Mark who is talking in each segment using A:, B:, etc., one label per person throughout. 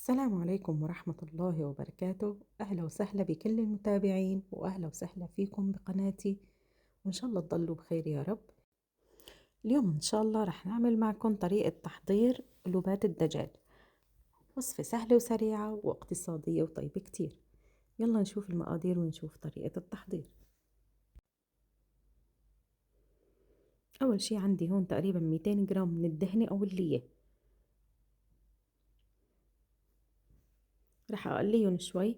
A: السلام عليكم ورحمة الله وبركاته. أهلا وسهلا بكل المتابعين وأهلا وسهلا فيكم بقناتي، وإن شاء الله تضلوا بخير يا رب. اليوم إن شاء الله رح نعمل معكم طريقة تحضير قلوبات الدجاج. وصفة سهلة وسريعة واقتصادية وطيبة كتير. يلا نشوف المقادير ونشوف طريقة التحضير. أول شي عندي هون تقريبا 200 جرام من الدهنة أو اللية، رح أقليهم شوي.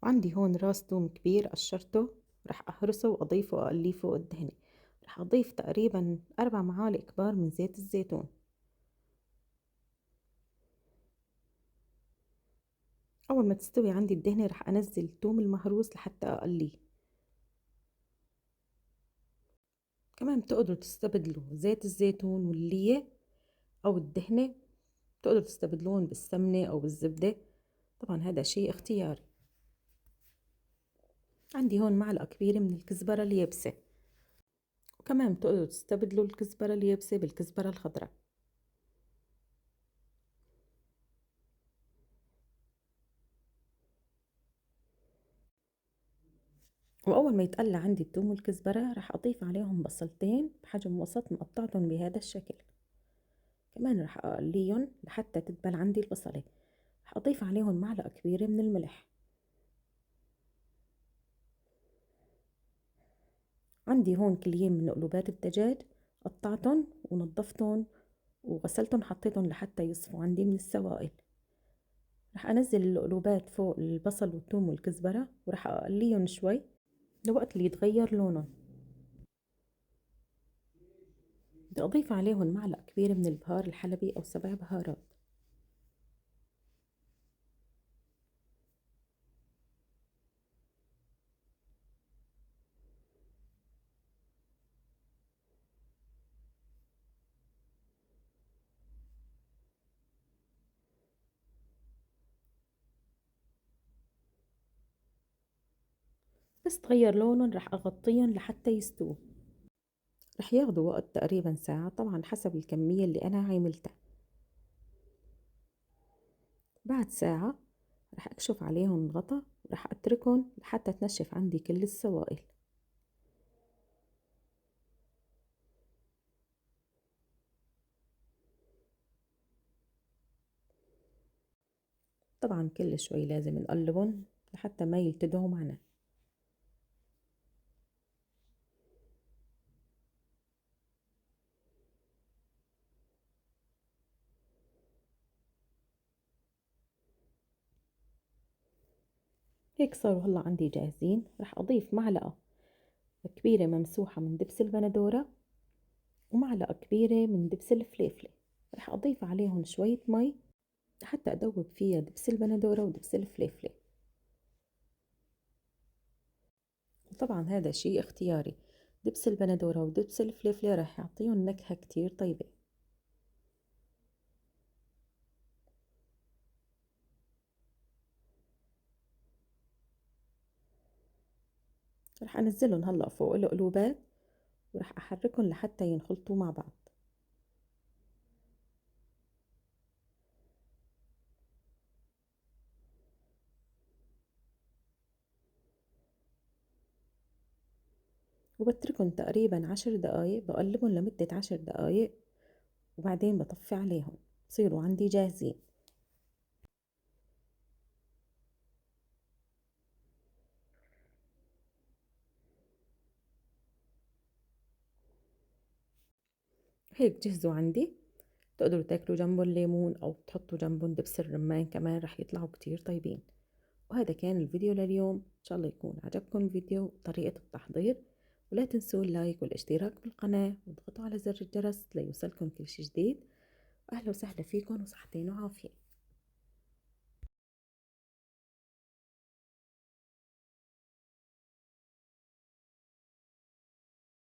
A: وعندي هون راس توم كبير قشرته، رح أهرسه وأضيفه وأقليه فوق الدهنة. رح أضيف تقريبا 4 معالق كبار من زيت الزيتون. أول ما تستوي عندي الدهنة رح أنزل الثوم المهروس لحتى أقليه. كمان بتقدروا تستبدلوا زيت الزيتون واللية أو الدهنة، بتقدروا تستبدلون بالسمنة أو بالزبدة، طبعا هذا شيء اختياري. عندي هون معلقة كبيرة من الكزبرة اليابسة، وكمان بتقدروا تستبدلوا الكزبرة اليابسة بالكزبرة الخضراء. وأول ما يتقلى عندي الثوم والكزبرة رح أضيف عليهم بصلتين بحجم وسط مقطعتهم بهذا الشكل. كمان رح أقليهم لحتى تدبل عندي البصلة. رح أضيف عليهم معلقة كبيرة من الملح. عندي هون كليين من قلوبات الدجاج، قطعتهم ونظفتهم وغسلتهم حطيتهم لحتى يصفوا عندي من السوائل. رح أنزل القلوبات فوق البصل والثوم والكزبرة ورح أقليهم شوي لوقت اللي يتغير لونهم. بدي أضيف عليهم معلقة كبيرة من البهار الحلبي أو 7 بهارات. بس تغير لونهم رح أغطيهم لحتى يستووا. رح ياخدوا وقت تقريبا ساعة، طبعا حسب الكمية اللي أنا عملتها. بعد ساعة رح أكشف عليهم الغطا ورح أتركهم لحتى تنشف عندي كل السوائل. طبعا كل شوي لازم نقلبهم لحتى ما يلتدعوا معنا. هيك صاروا هلا عندي جاهزين. رح أضيف معلقة كبيرة ممسوحة من دبس البندورة ومعلقة كبيرة من دبس الفليفلة. رح أضيف عليهم شوية مي لحتى أدوب فيها دبس البندورة ودبس الفليفلة. وطبعا هذا شيء اختياري، دبس البندورة ودبس الفليفلة رح يعطيهم نكهة كتير طيبة. رح أنزلهم هلأ فوق القلوبات ورح أحركهم لحتى ينخلطوا مع بعض. وبتركهم تقريبا 10 دقايق، بقلبهم لمدة 10 دقايق وبعدين بطفي عليهم، بصيروا عندي جاهزين. هيك جهزوا عندي. تقدروا تاكلوا جنبهم ليمون أو تحطوا جنبهم دبس الرمان، كمان رح يطلعوا كتير طيبين. وهذا كان الفيديو لليوم، إن شاء الله يكون عجبكم الفيديو وطريقة التحضير. ولا تنسوا اللايك والاشتراك بالقناة وتضغطوا على زر الجرس ليوصلكم كل شي جديد. أهلا وسهلا فيكم وصحتين وعافية.